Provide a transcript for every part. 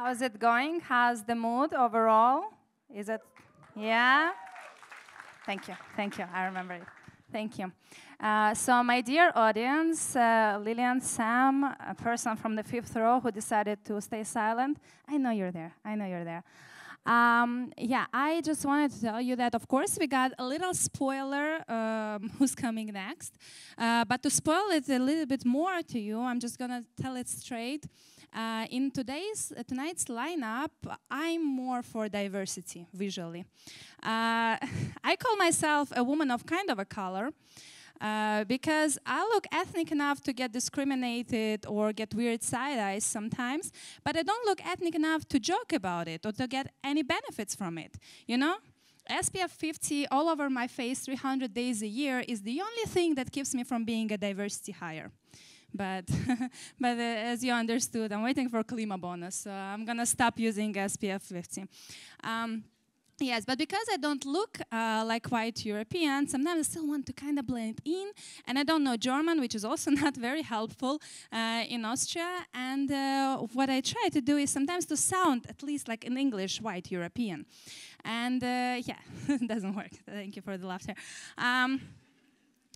How's it going? How's the mood overall? Is it, yeah? Thank you, thank you, I remember it. Thank you. So my dear audience, Lillian, Sam, a person from the 5th row who decided to stay silent, I know you're there, I know you're there. Yeah, I just wanted to tell you that, of course, we got a little spoiler who's coming next. But to spoil it a little bit more to you, I'm just going to tell it straight. In tonight's lineup, I'm more for diversity, visually. I call myself a woman of kind of a color. Because I look ethnic enough to get discriminated or get weird side eyes sometimes, but I don't look ethnic enough to joke about it or to get any benefits from it, you know? SPF 50 all over my face 300 days a year is the only thing that keeps me from being a diversity hire. But, as you understood, I'm waiting for Klima bonus, so I'm gonna stop using SPF 50. Yes, but because I don't look like white European, sometimes I still want to kind of blend in, and I don't know German, which is also not very helpful in Austria, and what I try to do is sometimes to sound at least like an English white European. And yeah, it doesn't work. Thank you for the laughter.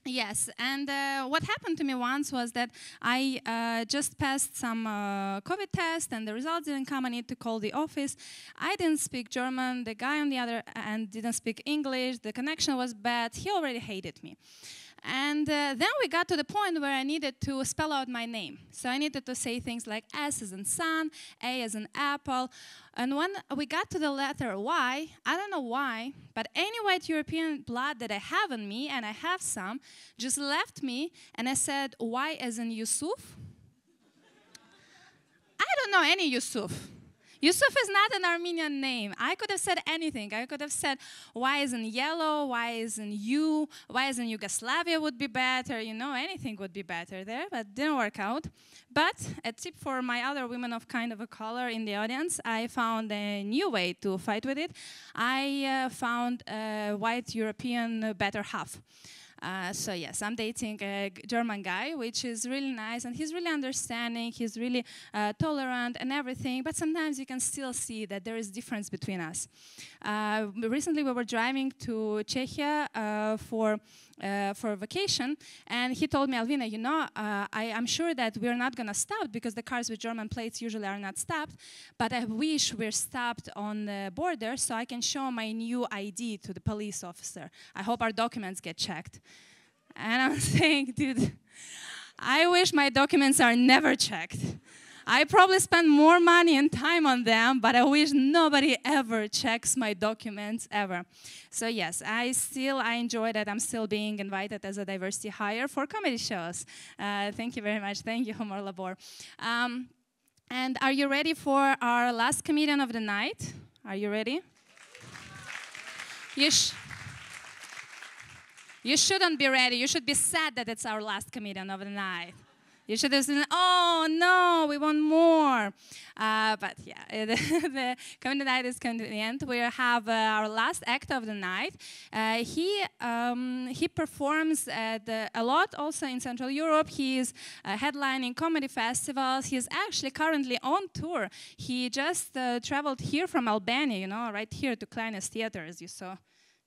Yes, and what happened to me once was that I just passed some COVID test and the results didn't come. I need to call the office. I didn't speak German. The guy on the other end didn't speak English. The connection was bad. He already hated me. And then we got to the point where I needed to spell out my name. So I needed to say things like S as in sun, A as in apple. And when we got to the letter Y, I don't know why, but any white European blood that I have in me, and I have some, just left me, and I said Y as in Yusuf. I don't know any Yusuf. Yusuf is not an Armenian name. I could have said anything. I could have said Y is in yellow, Y is in U, Y is in Yugoslavia would be better, you know, anything would be better there, but didn't work out. But a tip for my other women of kind of a color in the audience, I found a new way to fight with it. I found a white European better half. So yes, I'm dating a German guy, which is really nice, and he's really understanding, he's really tolerant and everything, but sometimes you can still see that there is difference between us. Recently we were driving to Czechia for vacation, and he told me, Alvina, you know, I'm sure that we're not going to stop because the cars with German plates usually are not stopped, but I wish we're stopped on the border so I can show my new ID to the police officer. I hope our documents get checked. And I'm saying, dude, I wish my documents are never checked. I probably spend more money and time on them, but I wish nobody ever checks my documents, ever. So yes, I enjoy that I'm still being invited as a diversity hire for comedy shows. Thank you very much. Thank you, Humorlabor. And are you ready for our last comedian of the night? Are you ready? You shouldn't be ready. You should be sad that it's our last comedian of the night. You should have said, oh, no, we want more. But yeah, the comedy night is coming to the end. We have our last act of the night. He performs a lot also in Central Europe. He is headlining comedy festivals. He is actually currently on tour. He just traveled here from Albania, you know, right here to Kleines Theater, as you saw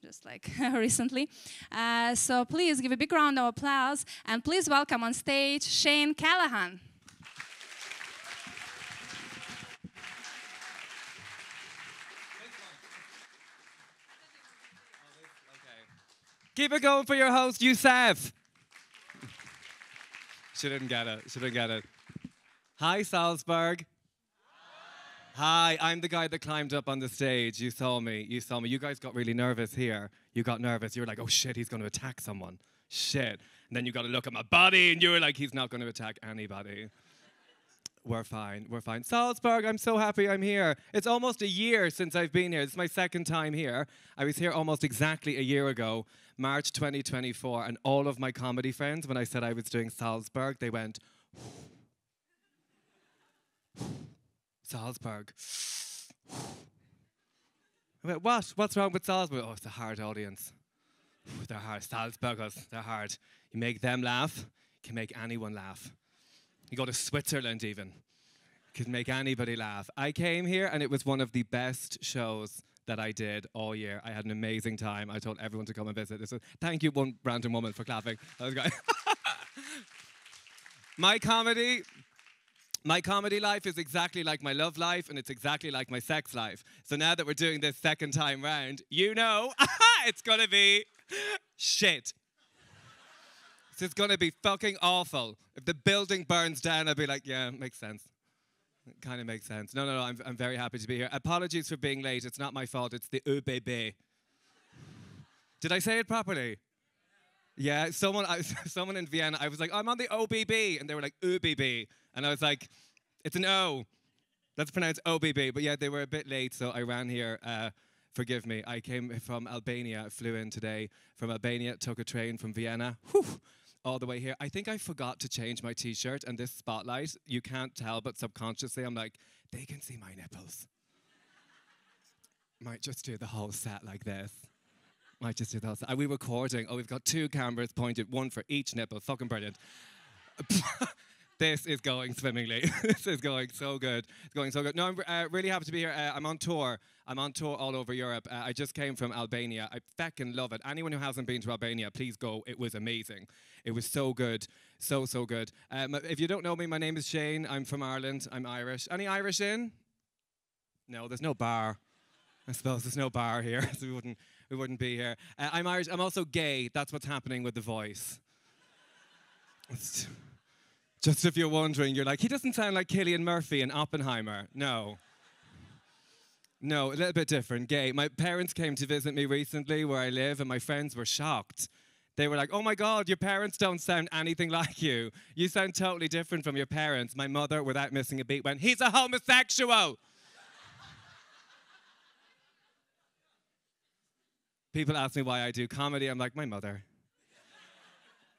just like recently. So please give a big round of applause, and please welcome on stage Shane Callaghan. Keep it going for your host, Youssef. She didn't get it. Hi, Salzburg. Hi, I'm the guy that climbed up on the stage. You saw me. You guys got really nervous here. You got nervous. You were like, oh shit, he's going to attack someone. Shit. And then you got to look at my body, and you were like, he's not going to attack anybody. We're fine. Salzburg, I'm so happy I'm here. It's almost a year since I've been here. It's my second time here. I was here almost exactly a year ago, March 2024, and all of my comedy friends, when I said I was doing Salzburg, they went, Salzburg. I went, what? What's wrong with Salzburg? Oh, it's a hard audience. They're hard. Salzburgers, they're hard. You make them laugh, you can make anyone laugh. You go to Switzerland even. Could make anybody laugh. I came here and it was one of the best shows that I did all year. I had an amazing time. I told everyone to come and visit. Thank you, one random woman, for clapping. That was great. My comedy life is exactly like my love life, and it's exactly like my sex life. So now that we're doing this second time round, you know, it's gonna be shit. This is gonna be fucking awful. If the building burns down, I'll be like, yeah, makes sense. It kind of makes sense. No, I'm very happy to be here. Apologies for being late. It's not my fault. It's the ÖBB. Did I say it properly? Yeah, someone in Vienna, I was like, I'm on the OBB. And they were like, ÖBB. And I was like, it's an O. That's pronounced OBB. But yeah, they were a bit late, so I ran here. Forgive me. I came from Albania. I flew in today from Albania, took a train from Vienna. Whew, all the way here. I think I forgot to change my t-shirt, and this spotlight, you can't tell, but subconsciously I'm like, they can see my nipples. Might just do the whole set like this. Might just do the whole set. Are we recording? Oh, we've got 2 cameras pointed, 1 for each nipple. Fucking brilliant. This is going swimmingly. This is going so good. It's going so good. No, I'm really happy to be here. I'm on tour. I'm on tour all over Europe. I just came from Albania. I fucking love it. Anyone who hasn't been to Albania, please go. It was amazing. It was so good. So, so good. If you don't know me, my name is Shane. I'm from Ireland. I'm Irish. Any Irish in? No, there's no bar. I suppose there's no bar here, so we wouldn't be here. I'm Irish. I'm also gay. That's what's happening with the voice. Just if you're wondering, you're like, he doesn't sound like Cillian Murphy in Oppenheimer. No. No, a little bit different, gay. My parents came to visit me recently where I live, and my friends were shocked. They were like, oh my God, your parents don't sound anything like you. You sound totally different from your parents. My mother, without missing a beat, went, he's a homosexual. People ask me why I do comedy. I'm like, my mother.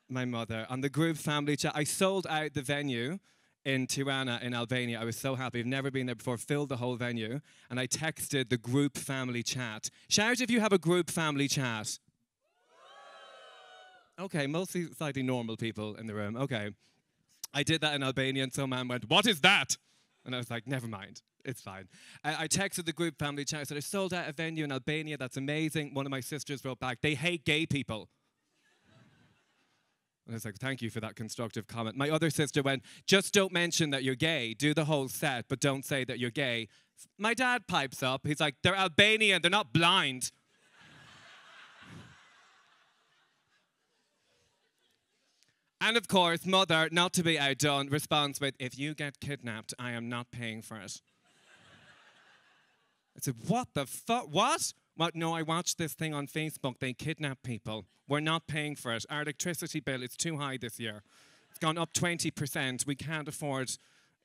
My mother. On the group family chat, I sold out the venue in Tirana in Albania. I was so happy. I've never been there before. Filled the whole venue. And I texted the group family chat. Shout if you have a group family chat. Okay, mostly slightly normal people in the room. Okay. I did that in Albania and some man went, what is that? And I was like, never mind. It's fine. I texted the group family chat. I said, I sold out a venue in Albania. That's amazing. One of my sisters wrote back, they hate gay people. And I was like, thank you for that constructive comment. My other sister went, just don't mention that you're gay. Do the whole set, but don't say that you're gay. My dad pipes up. He's like, they're Albanian. They're not blind. And of course, mother, not to be outdone, responds with, if you get kidnapped, I am not paying for it. I said, what the fuck? What? What? No, I watched this thing on Facebook. They kidnap people. We're not paying for it. Our electricity bill is too high this year. It's gone up 20%. We can't afford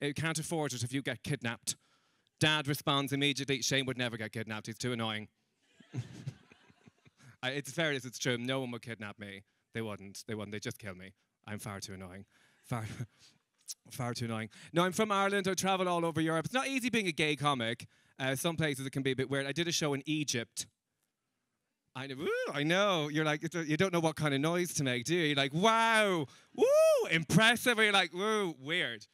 it if you get kidnapped. Dad responds immediately, Shane would never get kidnapped. He's too annoying. It's fairness, it's true. No one would kidnap me. They wouldn't. They'd just kill me. I'm far too annoying. Far too annoying. No, I'm from Ireland. I travel all over Europe. It's not easy being a gay comic. Some places it can be a bit weird. I did a show in Egypt. I know. You're like, you don't know what kind of noise to make, do you? You're like, wow, woo, impressive. Or you're like, woo, weird.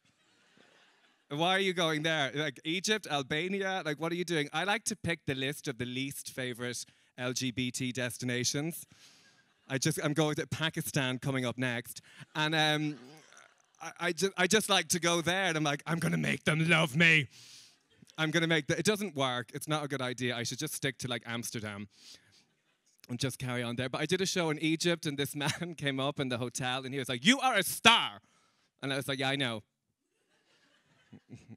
Why are you going there? Like Egypt, Albania, like what are you doing? I like to pick the list of the least favorite LGBT destinations. I'm going to Pakistan coming up next. And I just like to go there. And I'm like, I'm going to make them love me. It doesn't work. It's not a good idea. I should just stick to like Amsterdam and just carry on there. But I did a show in Egypt and this man came up in the hotel and he was like, you are a star. And I was like, yeah, I know.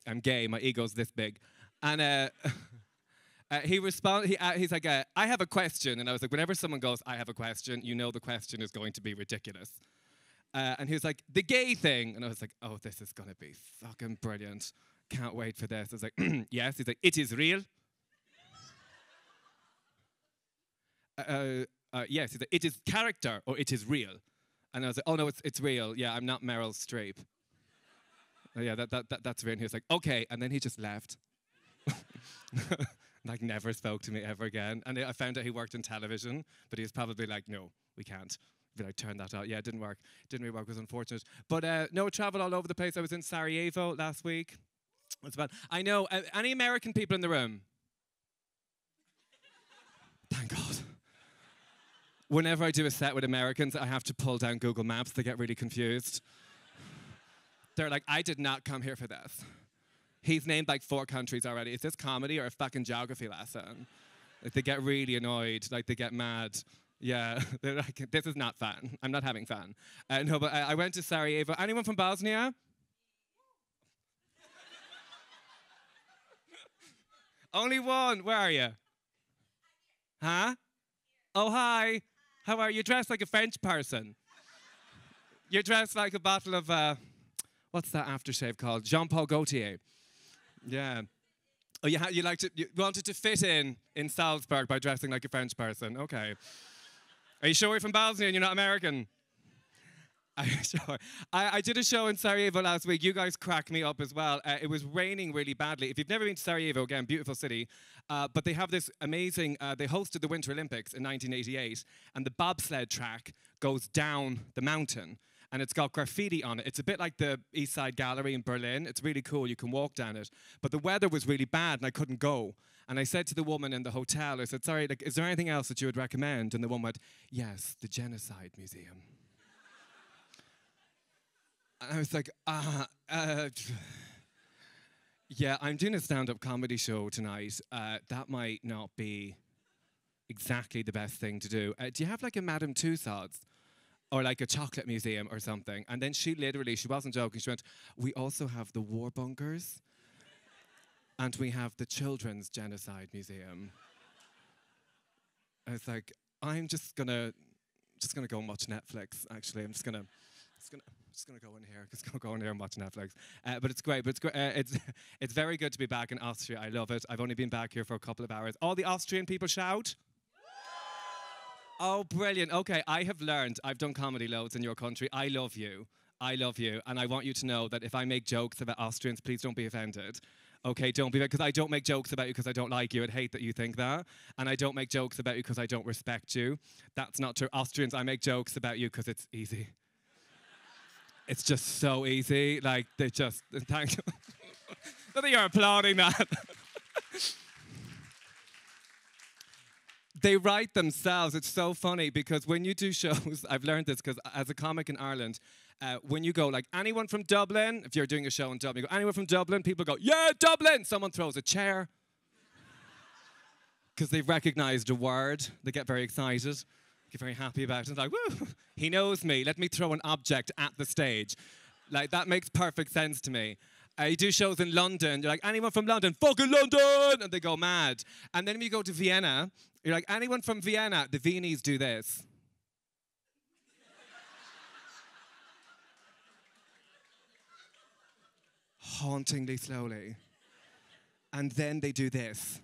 I'm gay. My ego's this big. And he responded, he's like, I have a question. And I was like, whenever someone goes, I have a question, you know the question is going to be ridiculous. And he was like, the gay thing. And I was like, oh, this is going to be fucking brilliant. Can't wait for this. I was like, yes. He's like, it is real. Yes. He's like, it is character or it is real. And I was like, oh, no, it's real. Yeah, I'm not Meryl Streep. Yeah, that's real. And he was like, okay. And then he just left. Like, never spoke to me ever again. And I found out he worked in television, but he was probably like, no, we can't. Be like, turn that out. Yeah, it didn't work. Didn't really work. It was unfortunate. But no, traveled all over the place. I was in Sarajevo last week. What's bad? I know. Any American people in the room? Thank God. Whenever I do a set with Americans, I have to pull down Google Maps. They get really confused. They're like, I did not come here for this. He's named like 4 countries already. Is this comedy or a fucking geography lesson? Like, they get really annoyed. Like, they get mad. Yeah, they're like, this is not fun. I'm not having fun. No, but I went to Sarajevo. Anyone from Bosnia? Only one. Where are you? Huh? Oh, hi. How are you? You're dressed like a French person. You're dressed like a bottle of, what's that aftershave called? Jean-Paul Gaultier. Yeah. Oh, you wanted to fit in Salzburg by dressing like a French person. Okay. Are you sure you're from Bosnia and you're not American? Sure. I did a show in Sarajevo last week. You guys cracked me up as well. It was raining really badly. If you've never been to Sarajevo, again, beautiful city, but they have this amazing, they hosted the Winter Olympics in 1988, and the bobsled track goes down the mountain, and it's got graffiti on it. It's a bit like the East Side Gallery in Berlin. It's really cool. You can walk down it. But the weather was really bad, and I couldn't go. And I said to the woman in the hotel, I said, sorry, like, is there anything else that you would recommend? And the woman went, yes, the Genocide Museum. And I was like, yeah, I'm doing a stand-up comedy show tonight. That might not be exactly the best thing to do. Do you have like a Madame Tussauds or like a chocolate museum or something? And then she wasn't joking, she went, we also have the war bunkers and we have the Children's Genocide Museum. I was like, I'm just gonna go and watch Netflix, actually. I'm just gonna go in here. Just gonna go in here and watch Netflix. But it's great. But it's very good to be back in Austria. I love it. I've only been back here for a couple of hours. All the Austrian people shout. Oh, brilliant. Okay, I have learned. I've done comedy loads in your country. I love you. I love you. And I want you to know that if I make jokes about Austrians, please don't be offended. Okay, don't be, because I don't make jokes about you because I don't like you. I'd hate that you think that. And I don't make jokes about you because I don't respect you. That's not true. Austrians, I make jokes about you because it's easy. It's just so easy. Like, they just, thank you. I think you're applauding that. They write themselves. It's so funny because when you do shows, I've learned this because as a comic in Ireland, when you go like, anyone from Dublin, if you're doing a show in Dublin, you go, anyone from Dublin? People go, yeah, Dublin! Someone throws a chair because they've recognized a word. They get very excited, get very happy about it. It's like, woo, he knows me. Let me throw an object at the stage. Like, that makes perfect sense to me. You do shows in London, you're like, anyone from London? Fucking London! And they go mad. And then when you go to Vienna, you're like, anyone from Vienna? The Viennese do this. Hauntingly slowly. And then they do this.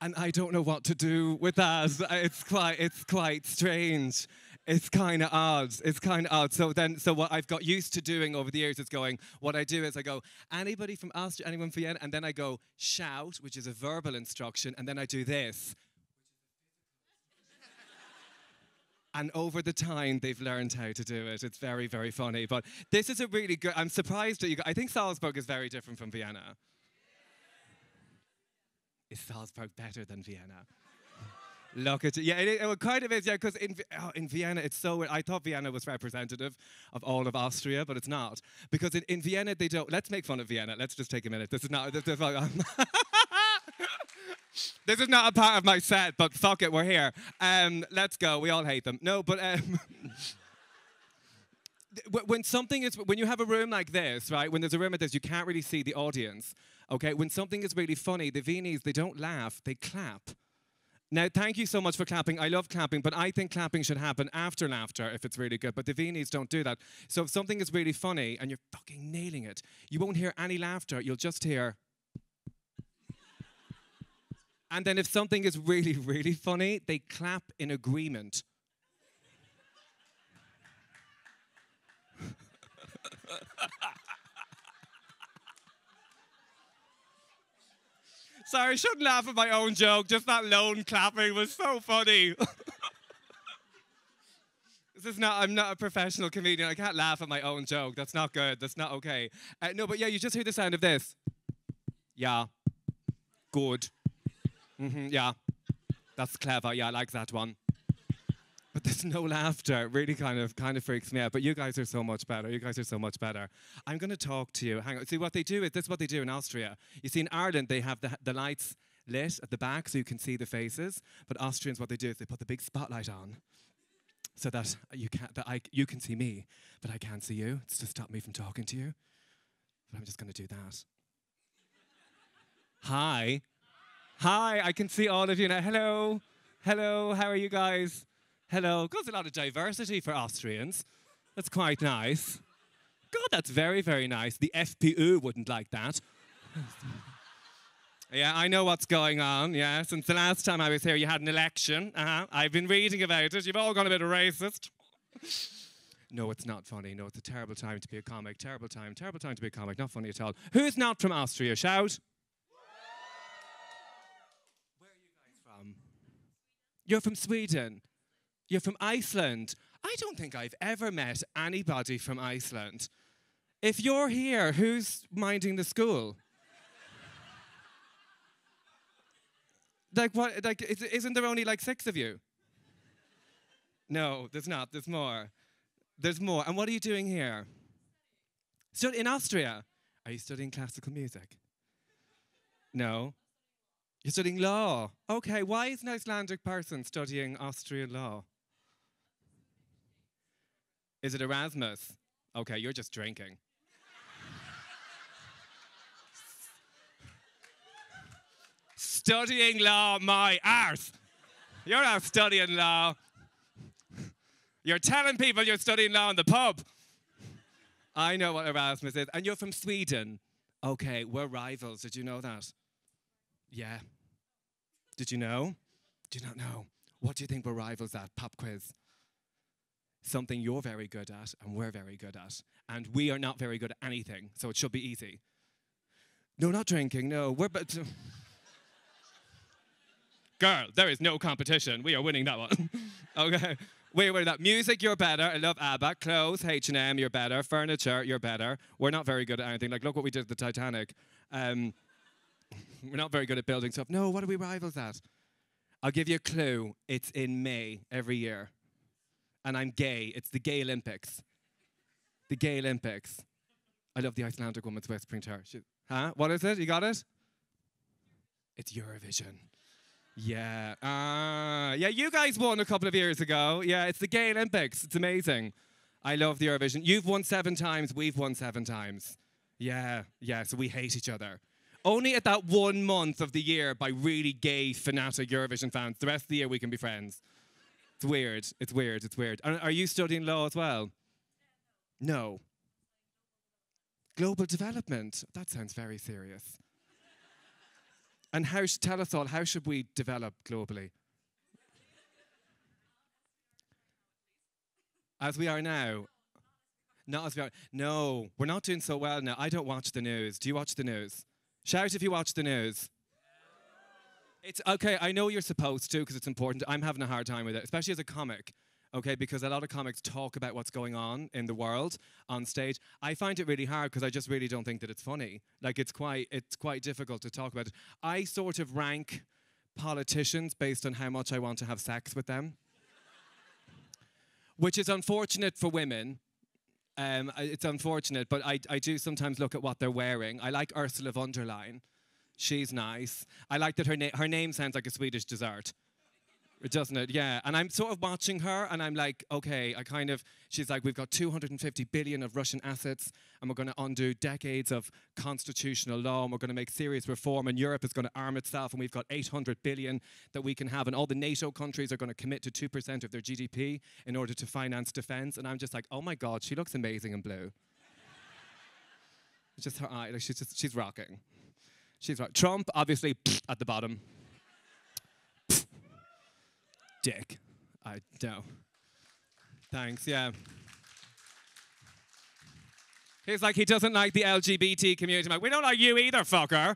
And I don't know what to do with that. It's quite strange. It's kind of odd. It's kind of odd. So what I've got used to doing over the years is going, what I do is I go, anybody from Austria, anyone from Vienna? And then I go, shout, which is a verbal instruction, and then I do this. And over the time, they've learned how to do it. It's very, very funny. But this is a really good, I'm surprised that I think Salzburg is very different from Vienna. Is Salzburg better than Vienna? Look at it. Yeah, it kind of is, yeah, because in Vienna, it's so weird. I thought Vienna was representative of all of Austria, but it's not. Because in Vienna, they don't, let's make fun of Vienna. Let's just take a minute. This is not, this is not a part of my set, but fuck it, we're here. Let's go, we all hate them. No, but when you have a room like this, right, when there's a room like this, you can't really see the audience, okay? When something is really funny, the Viennese, they don't laugh, they clap. Now, thank you so much for clapping. I love clapping, but I think clapping should happen after laughter if it's really good. But the Viennese don't do that. So if something is really funny and you're fucking nailing it, you won't hear any laughter. You'll just hear. And then if something is really, really funny, they clap in agreement. Sorry, I shouldn't laugh at my own joke. Just that lone clapping was so funny. This is not, I'm not a professional comedian. I can't laugh at my own joke. That's not good. That's not okay. No, but yeah, you just hear the sound of this. Yeah. Good. Yeah. That's clever. Yeah, I like that one. But there's no laughter. It really kind of freaks me out. But you guys are so much better. You guys are so much better. I'm going to talk to you. Hang on. See, what they do is, this is what they do in Austria. You see, in Ireland, they have the lights lit at the back so you can see the faces. But Austrians, what they do is they put the big spotlight on so that you can see me, but I can't see you. It's to stop me from talking to you. But I'm just going to do that. Hi. Hi, I can see all of you now. Hello. Hello, how are you guys? Hello. There's a lot of diversity for Austrians. That's quite nice. God, that's very, very nice. The FPÖ wouldn't like that. Yeah, I know what's going on, yeah. Since the last time I was here, you had an election. I've been reading about it. You've all gone a bit racist. No, it's not funny. No, it's a terrible time to be a comic. Terrible time to be a comic. Not funny at all. Who's not from Austria? Shout. Where are you guys from? You're from Sweden. You're from Iceland. I don't think I've ever met anybody from Iceland. If you're here, who's minding the school? Like what? Like, isn't there only like 6 of you? No, there's not. There's more. There's more. And what are you doing here? In Austria. Are you studying classical music? No. You're studying law. Okay. Why is an Icelandic person studying Austrian law? Is it Erasmus? Okay, you're just drinking. Studying law, my arse. You're not studying law. You're telling people you're studying law in the pub. I know what Erasmus is. And you're from Sweden. Okay, we're rivals. Did you know that? Yeah. Did you know? Do you not know? What do you think we're rivals at? Pop quiz. Something you're very good at and we're very good at. And we are not very good at anything, so it should be easy. No, not drinking, no. Girl, there is no competition. We are winning that one. Okay. We're winning that. Music, you're better. I love ABBA. Clothes, H&M, you're better. Furniture, you're better. We're not very good at anything. Like, look what we did at the Titanic. We're not very good at building stuff. No, what are we rivals at? I'll give you a clue. It's in May every year. And I'm gay. It's the Gay Olympics. The Gay Olympics. I love the Icelandic woman's whispering to her. Huh? What is it? You got it? It's Eurovision. Yeah. Yeah, you guys won a couple of years ago. Yeah, it's the Gay Olympics. It's amazing. I love the Eurovision. You've won 7 times. We've won 7 times. Yeah, so we hate each other. Only at that 1 month of the year by really gay, fanatic Eurovision fans. The rest of the year we can be friends. It's weird. It's weird. It's weird. Are you studying law as well? No. Global development. That sounds very serious. And tell us all, how should we develop globally? As we are now. Not as we are. No, we're not doing so well now. I don't watch the news. Do you watch the news? Shout if you watch the news. It's okay, I know you're supposed to because it's important. I'm having a hard time with it, especially as a comic, okay, because a lot of comics talk about what's going on in the world on stage. I find it really hard because I just really don't think that it's funny. Like, it's quite difficult to talk about it. I sort of rank politicians based on how much I want to have sex with them, which is unfortunate for women. It's unfortunate, but I do sometimes look at what they're wearing. I like Ursula von der Leyen. She's nice. I like that her name sounds like a Swedish dessert. Doesn't it? Yeah. And I'm sort of watching her and I'm like, okay, she's like, we've got 250 billion of Russian assets and we're going to undo decades of constitutional law and we're going to make serious reform and Europe is going to arm itself and we've got 800 billion that we can have and all the NATO countries are going to commit to 2% of their GDP in order to finance defense. And I'm just like, oh my God, she looks amazing in blue. It's just her eye, like she's rocking. She's right. Trump, obviously, at the bottom. Dick. I know. Thanks, yeah. He's like, he doesn't like the LGBT community. I'm like, we don't like you either, fucker.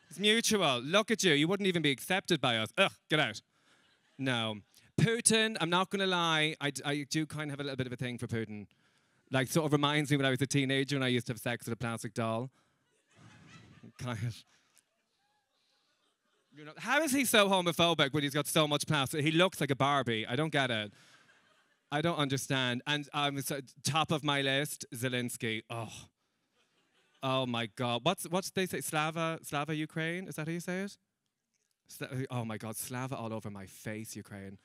It's mutual. Look at you. You wouldn't even be accepted by us. Ugh, get out. No. Putin, I'm not going to lie, I do kind of have a little bit of a thing for Putin. Like, sort of reminds me when I was a teenager and I used to have sex with a plastic doll. Kind of. You know, how is he so homophobic when he's got so much plastic? He looks like a Barbie. I don't get it. I don't understand. And so top of my list, Zelensky. Oh my God. What's they say? Slava Ukraine? Is that how you say it? Oh my God, Slava all over my face, Ukraine.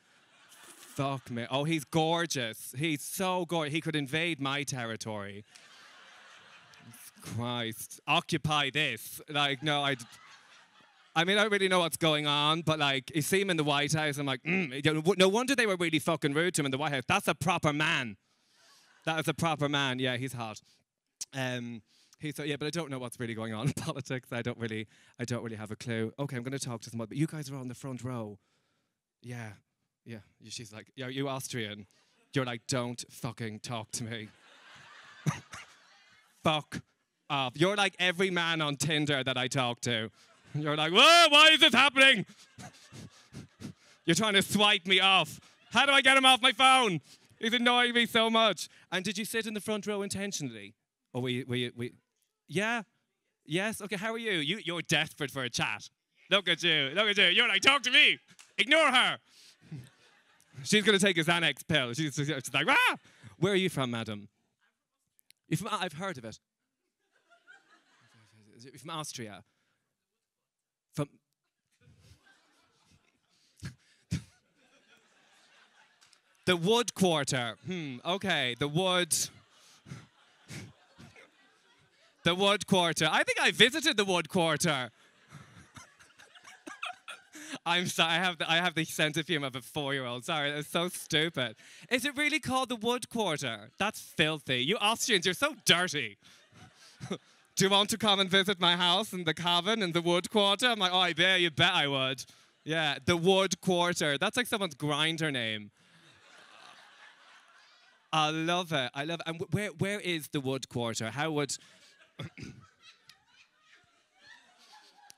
Fuck me. Oh, he's gorgeous. He's so gorgeous. He could invade my territory. Christ. Occupy this. Like, no, I mean, I don't really know what's going on, but like, you see him in the White House, I'm like, no wonder they were really fucking rude to him in the White House. That's a proper man. That is a proper man. Yeah, he's hot. Yeah, but I don't know what's really going on in politics. I don't really have a clue. Okay, I'm going to talk to someone, but you guys are on the front row. Yeah. She's like, yeah, you Austrian. You're like, don't fucking talk to me. Fuck off. You're like every man on Tinder that I talk to. You're like, whoa, why is this happening? You're trying to swipe me off. How do I get him off my phone? He's annoying me so much. And did you sit in the front row intentionally? Or were you? Yeah? Yes? Okay, how are you? You're desperate for a chat. Look at you. You're like, talk to me. Ignore her. She's going to take a Xanax pill. She's like, ah! Where are you from, madam? You're from, I've heard of it. You're from Austria. From... The Wood Quarter. Okay, the Wood... The Wood Quarter. I think I visited the Wood Quarter. I'm sorry, I have the sense of humor of a 4-year-old. Sorry, that's so stupid. Is it really called the Wood Quarter? That's filthy. You Austrians, you're so dirty. Do you want to come and visit my house in the Callaghan in the Wood Quarter? I'm like, oh, you bet I would. Yeah, the Wood Quarter. That's like someone's Grindr name. I love it. And where is the Wood Quarter?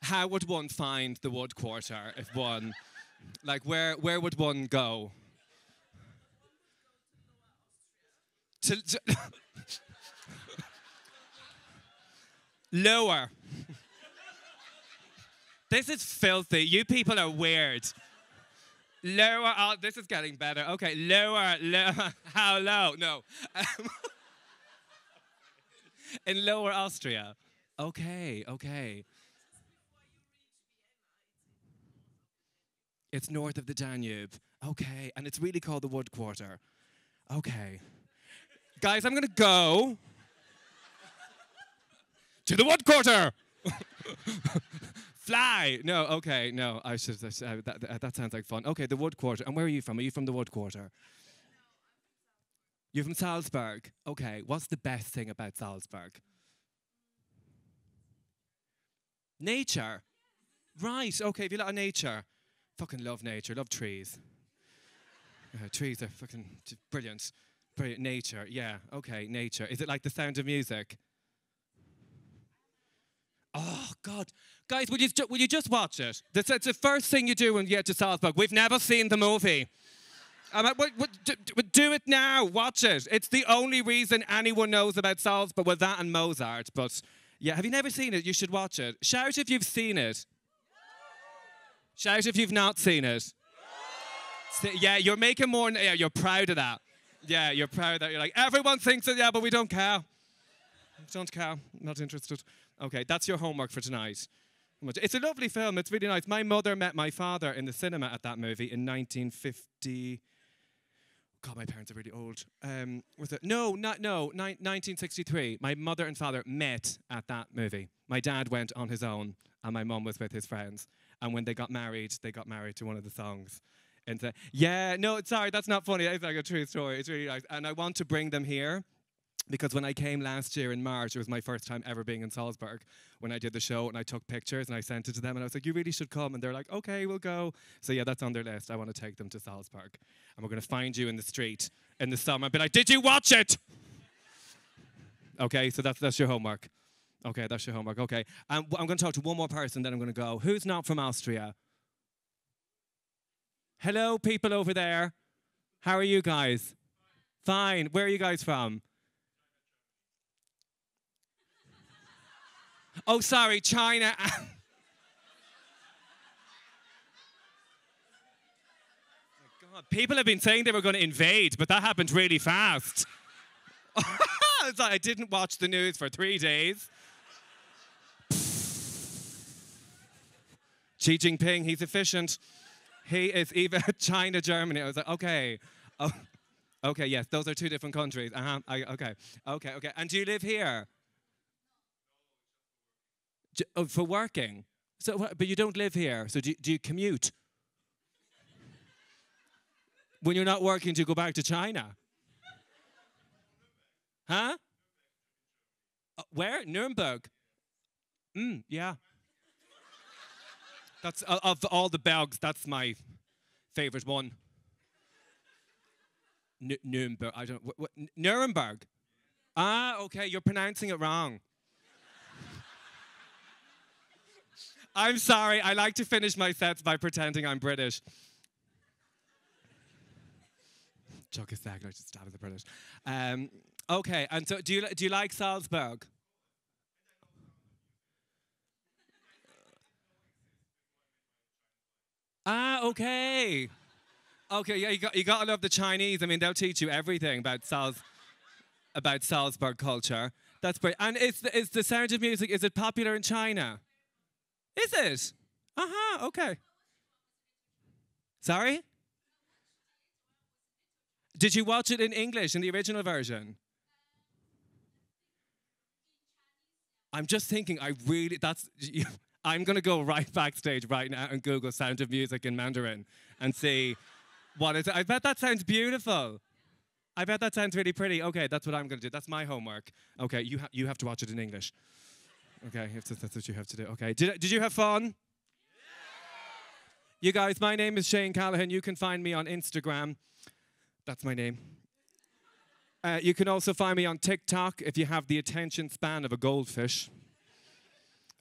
How would one find the Wood Quarter if one, like, where would one go? Lower. This is filthy. You people are weird. Lower. Oh, this is getting better. Okay, lower. How low? No. In Lower Austria. Okay. It's north of the Danube. Okay, and it's really called the Wood Quarter. Okay. Guys, I'm going to go to the Wood Quarter. Fly. No, okay, no. That sounds like fun. Okay, the Wood Quarter. And where are you from? Are you from the Wood Quarter? You're from Salzburg. Okay, what's the best thing about Salzburg? Nature. Right, okay, if you like nature. Fucking love nature, love trees. Trees are fucking brilliant. Brilliant. Nature, yeah, okay, nature. Is it like The Sound of Music? Oh, God. Guys, will you just watch it? It's the first thing you do when you get to Salzburg. We've never seen the movie. I'm like, do it now, watch it. It's the only reason anyone knows about Salzburg, well, that and Mozart, but yeah, have you never seen it? You should watch it. Shout if you've seen it. Shout if you've not seen it. Yeah, you're making more, yeah, you're proud of that. Yeah, you're proud of that. You're like, everyone thinks it, yeah, but we don't care. Don't care, not interested. Okay, that's your homework for tonight. It's a lovely film, it's really nice. My mother met my father in the cinema at that movie in 1950. God, my parents are really old. Was it? No, 1963. My mother and father met at that movie. My dad went on his own, and my mum was with his friends. And when they got married to one of the songs. And yeah, no, sorry, that's not funny. It's like a true story. It's really nice. And I want to bring them here because when I came last year in March, it was my first time ever being in Salzburg when I did the show, and I took pictures and I sent it to them, and I was like, you really should come. And they're like, okay, we'll go. So yeah, that's on their list. I want to take them to Salzburg. And we're going to find you in the street in the summer and be like, did you watch it? Okay, so that's your homework. Okay, that's your homework. Okay, I'm going to talk to one more person, then I'm going to go. Who's not from Austria? Hello, people over there. How are you guys? Fine. Where are you guys from? Oh, sorry, China. God, people have been saying they were going to invade, but that happened really fast. It's like I didn't watch the news for 3 days. Xi Jinping, he's efficient. He is even China, Germany. I was like, okay. Oh, okay, yes, those are 2 different countries. Okay. And do you live here? Oh, for working? So, but you don't live here. So do you commute? When you're not working, do you go back to China? Huh? Where? Nuremberg. Yeah. That's of all the Belgs, that's my favorite one. Nuremberg. I don't. What, Nuremberg. Ah, okay. You're pronouncing it wrong. I'm sorry. I like to finish my sets by pretending I'm British. Chuck a sec. I just stab at the British. Okay. And so, do you like Salzburg? Ah, okay. Okay, yeah, you got to love the Chinese. I mean, they'll teach you everything about Salzburg culture. That's great. And is the Sound of Music, is it popular in China? Is it? Uh-huh, okay. Sorry? Did you watch it in English, in the original version? I'm just thinking, I'm going to go right backstage right now and Google Sound of Music in Mandarin and see what is it. I bet that sounds beautiful. I bet that sounds really pretty. Okay, that's what I'm going to do. That's my homework. Okay, you have to watch it in English. Okay, that's what you have to do. Okay, did you have fun? Yeah. You guys, my name is Shane Callaghan. You can find me on Instagram. That's my name. You can also find me on TikTok if you have the attention span of a goldfish.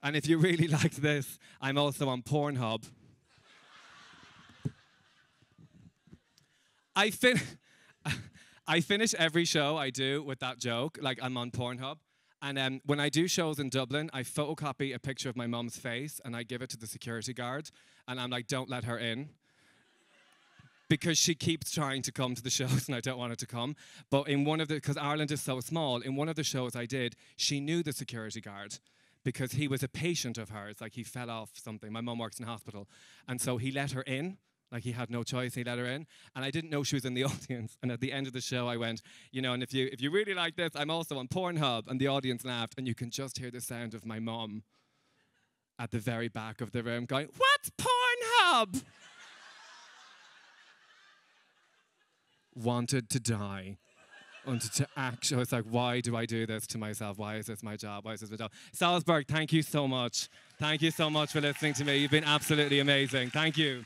And if you really like this, I'm also on Pornhub. I finish every show I do with that joke, like I'm on Pornhub. And when I do shows in Dublin, I photocopy a picture of my mum's face and I give it to the security guard. And I'm like, don't let her in. Because she keeps trying to come to the shows and I don't want her to come. But in one of because Ireland is so small, in one of the shows I did, she knew the security guard. Because he was a patient of hers, like he fell off something. My mum works in a hospital. And so he let her in, like he had no choice, he let her in. And I didn't know she was in the audience. And at the end of the show, I went, you know, and if you really like this, I'm also on Pornhub. And the audience laughed, and you can just hear the sound of my mum at the very back of the room going, what's Pornhub? Wanted to die. Wanted to actually, I was like, why do I do this to myself? Why is this my job? Why is this my job? Salzburg, thank you so much. Thank you so much for listening to me. You've been absolutely amazing. Thank you.